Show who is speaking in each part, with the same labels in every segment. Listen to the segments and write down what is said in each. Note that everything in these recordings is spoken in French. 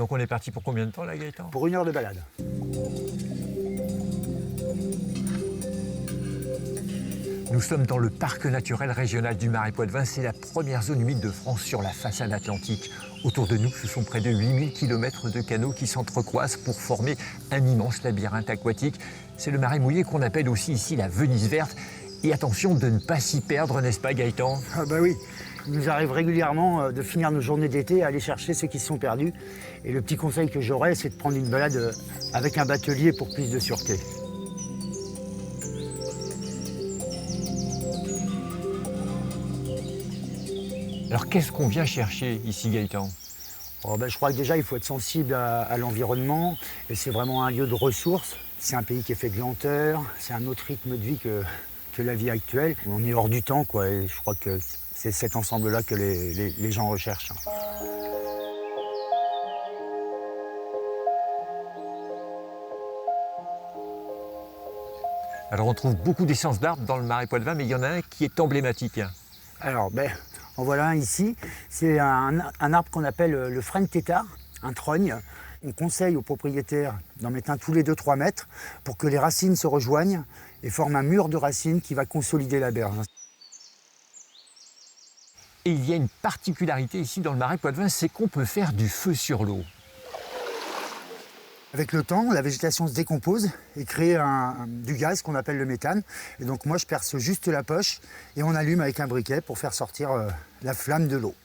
Speaker 1: Donc on est parti pour combien de temps là, Gaëtan?
Speaker 2: Pour 1 heure de balade.
Speaker 1: Nous sommes dans le parc naturel régional du Marais Poitevin. C'est la première zone humide de France sur la façade atlantique. Autour de nous, ce sont près de 8000 km de canaux qui s'entrecroisent pour former un immense labyrinthe aquatique. C'est le marais mouillé qu'on appelle aussi ici la Venise verte. Et attention de ne pas s'y perdre, n'est-ce pas Gaëtan?
Speaker 2: Ah bah oui, il nous arrive régulièrement de finir nos journées d'été à aller chercher ceux qui se sont perdus. Et le petit conseil que j'aurais, c'est de prendre une balade avec un batelier pour plus de sûreté.
Speaker 1: Alors qu'est-ce qu'on vient chercher ici, Gaëtan?
Speaker 2: Oh bah, je crois que déjà, il faut être sensible à l'environnement. Et c'est vraiment un lieu de ressources. C'est un pays qui est fait de lenteur. C'est un autre rythme de vie que la vie actuelle. On est hors du temps, quoi. Et je crois que c'est cet ensemble-là que les gens recherchent.
Speaker 1: Alors on trouve beaucoup d'essences d'arbres dans le Marais Poitevin, mais il y en a un qui est emblématique.
Speaker 2: Alors, en voilà un ici. C'est un arbre qu'on appelle le frêne tétard, un trogne. On conseille aux propriétaires d'en mettre un tous les 2-3 mètres pour que les racines se rejoignent et forment un mur de racines qui va consolider la berge.
Speaker 1: Et il y a une particularité ici dans le Marais Poitevin, c'est qu'on peut faire du feu sur l'eau.
Speaker 2: Avec le temps, la végétation se décompose et crée du gaz qu'on appelle le méthane. Et donc moi, je perce juste la poche et on allume avec un briquet pour faire sortir la flamme de l'eau.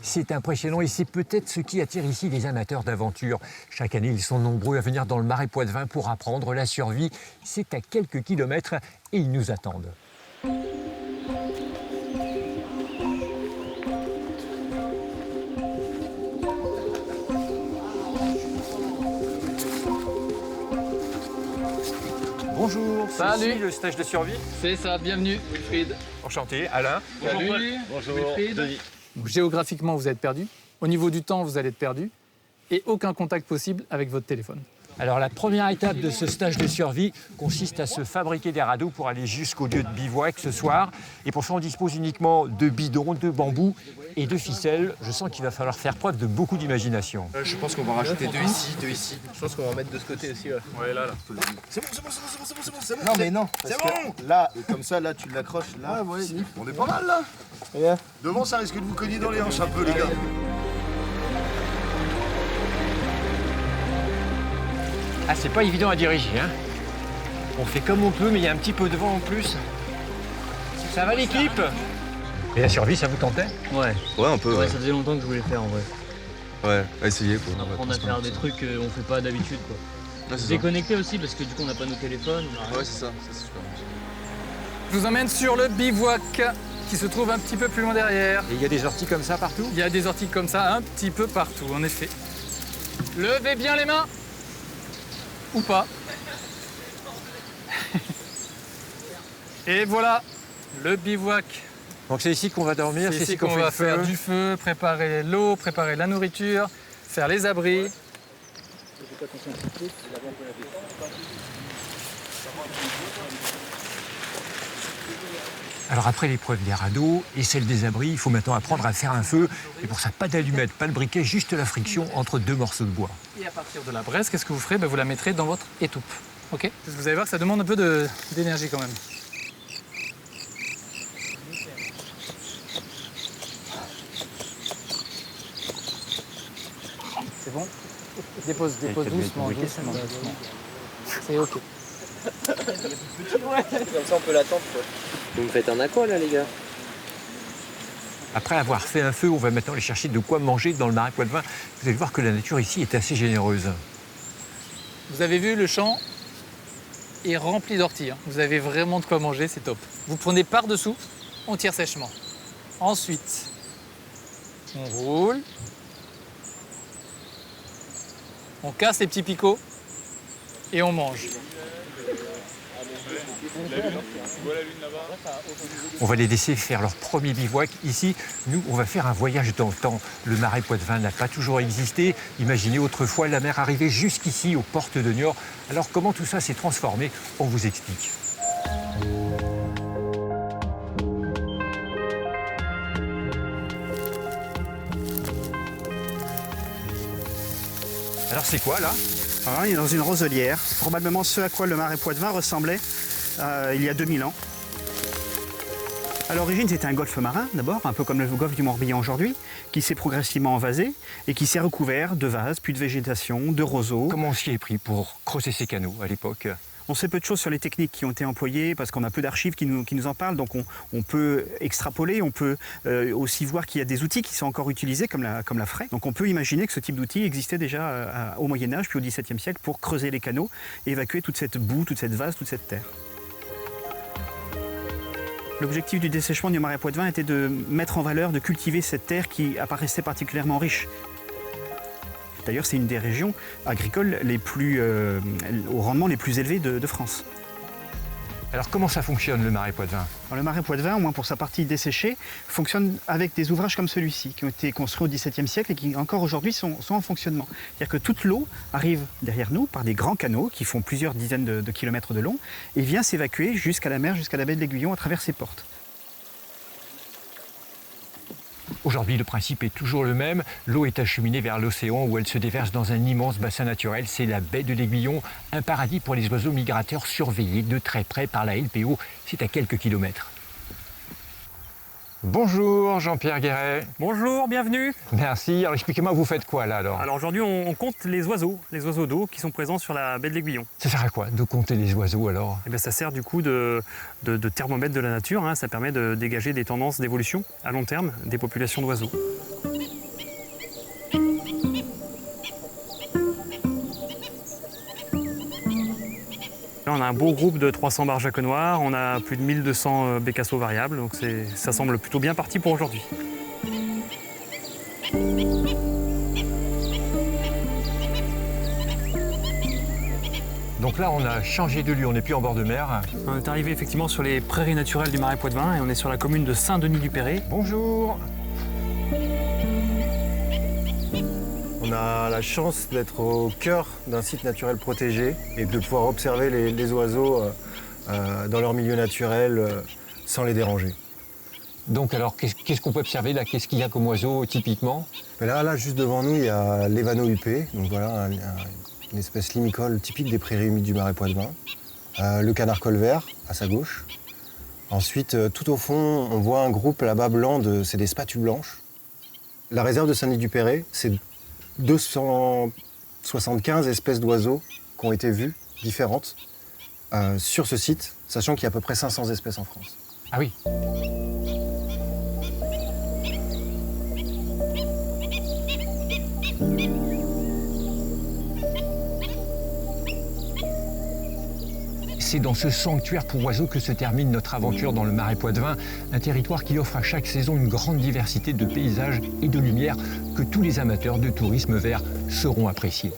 Speaker 1: C'est impressionnant et c'est peut-être ce qui attire ici les amateurs d'aventure. Chaque année, ils sont nombreux à venir dans le Marais Poitevin pour apprendre la survie. C'est à quelques kilomètres et ils nous attendent. Bonjour,
Speaker 3: Salut.
Speaker 1: c'est ici le stage de survie.
Speaker 3: C'est ça, bienvenue, Wilfried.
Speaker 1: Enchanté, Alain.
Speaker 3: Bonjour Paul.
Speaker 4: Bonjour,
Speaker 3: Wilfried.
Speaker 4: Denis.
Speaker 3: Géographiquement, vous êtes perdu. Au niveau du temps, vous allez être perdu. Et aucun contact possible avec votre téléphone.
Speaker 1: Alors la première étape de ce stage de survie consiste à se fabriquer des radeaux pour aller jusqu'au lieu de bivouac ce soir. Et pour ça, on dispose uniquement de bidons, de bambous et de ficelles. Je sens qu'il va falloir faire preuve de beaucoup d'imagination.
Speaker 4: Je pense qu'on va rajouter deux ici. Je pense qu'on va en mettre de ce côté aussi. Ouais, là. C'est bon. Non, mais non. C'est bon. Là, et comme ça, là, tu l'accroches. Là, ouais. On est pas mal, là. Yeah. Devant, ça risque de vous cogner dans les hanches un peu, les gars.
Speaker 1: Ah, c'est pas évident à diriger, hein. On fait comme on peut, mais il y a un petit peu de vent en plus. Ça va l'équipe? Et la survie, ça vous tentait?
Speaker 5: Ouais.
Speaker 4: Ouais, un peu.
Speaker 5: Ouais, ça faisait longtemps que je voulais faire en vrai.
Speaker 4: Ouais, essayer quoi.
Speaker 5: Apprendre à faire des trucs qu'on fait pas d'habitude quoi.
Speaker 4: Ouais, c'est
Speaker 5: Déconnecter aussi parce que du coup on n'a pas nos téléphones.
Speaker 4: ça. Ouais, c'est ça. C'est super.
Speaker 3: Je vous emmène sur le bivouac qui se trouve un petit peu plus loin derrière.
Speaker 1: Et il y a des orties comme ça partout?
Speaker 3: Il y a des orties comme ça un petit peu partout, en effet. Levez bien les mains. Ou pas. Et voilà, le bivouac.
Speaker 1: Donc c'est ici qu'on va dormir,
Speaker 3: C'est ici qu'on va faire du feu, préparer l'eau, préparer la nourriture, faire les abris.
Speaker 1: Alors après l'épreuve des radeaux et celle des abris, il faut maintenant apprendre à faire un feu. Et pour ça, pas d'allumette, pas de briquet, juste la friction entre deux morceaux de bois.
Speaker 3: Et à partir de la braise, qu'est-ce que vous ferez? Vous la mettrez dans votre étoupe. Ok? Vous allez voir que ça demande un peu d'énergie quand même. C'est bon? Dépose doucement. C'est ok.
Speaker 5: Comme ça on peut l'attendre quoi. Vous me faites un aqua là les gars?
Speaker 1: Après avoir fait un feu, on va maintenant aller chercher de quoi manger dans le Marais Poitevin. Vous allez voir que la nature ici est assez généreuse.
Speaker 3: Vous avez vu, le champ est rempli d'orties. Hein. Vous avez vraiment de quoi manger, c'est top. Vous prenez par-dessous, on tire sèchement. Ensuite, on roule. On casse les petits picots et on mange.
Speaker 1: On va les laisser faire leur premier bivouac. Ici, nous, on va faire un voyage dans le temps. Le Marais Poitevin n'a pas toujours existé. Imaginez autrefois la mer arrivait jusqu'ici, aux portes de Niort. Alors comment tout ça s'est transformé? On vous explique. Alors c'est quoi là?
Speaker 6: Il est dans une roselière, probablement ce à quoi le marais Poitevin ressemblait il y a 2000 ans. À l'origine, c'était un golfe marin, d'abord, un peu comme le golfe du Morbihan aujourd'hui, qui s'est progressivement envasé et qui s'est recouvert de vases, puis de végétation, de roseaux.
Speaker 1: Comment on s'y est pris pour creuser ces canaux à l'époque?
Speaker 6: On sait peu de choses sur les techniques qui ont été employées parce qu'on a peu d'archives qui nous en parlent, donc on peut extrapoler, on peut aussi voir qu'il y a des outils qui sont encore utilisés comme la fraie. Donc on peut imaginer que ce type d'outil existait déjà au Moyen-Âge puis au XVIIe siècle pour creuser les canaux et évacuer toute cette boue, toute cette vase, toute cette terre. L'objectif du dessèchement du marais Poitevin était de mettre en valeur, de cultiver cette terre qui apparaissait particulièrement riche. D'ailleurs, c'est une des régions agricoles au rendement les plus élevés de France.
Speaker 1: Alors comment ça fonctionne le marais Poitevin?
Speaker 6: Le marais Poitevin, au moins pour sa partie desséchée, fonctionne avec des ouvrages comme celui-ci, qui ont été construits au XVIIe siècle et qui encore aujourd'hui sont en fonctionnement. C'est-à-dire que toute l'eau arrive derrière nous par des grands canaux qui font plusieurs dizaines de kilomètres de long et vient s'évacuer jusqu'à la mer, jusqu'à la baie de l'Aiguillon à travers ces portes.
Speaker 1: Aujourd'hui, le principe est toujours le même. L'eau est acheminée vers l'océan où elle se déverse dans un immense bassin naturel. C'est la baie de l'Aiguillon, un paradis pour les oiseaux migrateurs surveillés de très près par la LPO. C'est à quelques kilomètres. Bonjour Jean-Pierre Guéret.
Speaker 7: Bonjour, bienvenue.
Speaker 1: Merci. Alors expliquez-moi, vous faites quoi là alors?
Speaker 7: Alors aujourd'hui on compte les oiseaux d'eau qui sont présents sur la baie de l'Aiguillon.
Speaker 1: Ça sert à quoi de compter les oiseaux alors?
Speaker 7: Et bien, ça sert du coup de thermomètre de la nature, hein. Ça permet de dégager des tendances d'évolution à long terme des populations d'oiseaux. Là, on a un beau groupe de 300 barjacs noirs, on a plus de 1200 bécassos variables, donc ça semble plutôt bien parti pour aujourd'hui.
Speaker 1: Donc là, on a changé de lieu, on n'est plus en bord de mer.
Speaker 7: On est arrivé effectivement sur les prairies naturelles du marais Poitevin et on est sur la commune de Saint-Denis-du-Perret.
Speaker 1: Bonjour.
Speaker 4: On a la chance d'être au cœur d'un site naturel protégé et de pouvoir observer les oiseaux dans leur milieu naturel sans les déranger.
Speaker 1: Donc alors, qu'est-ce qu'on peut observer là? Qu'est-ce qu'il y a comme oiseau typiquement?
Speaker 4: Mais là, juste devant nous, il y a l'évano huppé, donc voilà, une espèce limicole typique des prairies humides du marais Poitevin. Le canard colvert, à sa gauche. Ensuite, tout au fond, on voit un groupe là-bas blanc, c'est des spatules blanches. La réserve de Saint-Denis-du-Perret, c'est 275 espèces d'oiseaux qui ont été vues, différentes, sur ce site, sachant qu'il y a à peu près 500 espèces en France.
Speaker 1: Ah oui. C'est dans ce sanctuaire pour oiseaux que se termine notre aventure dans le marais Poitevin, un territoire qui offre à chaque saison une grande diversité de paysages et de lumières que tous les amateurs de tourisme vert sauront apprécier.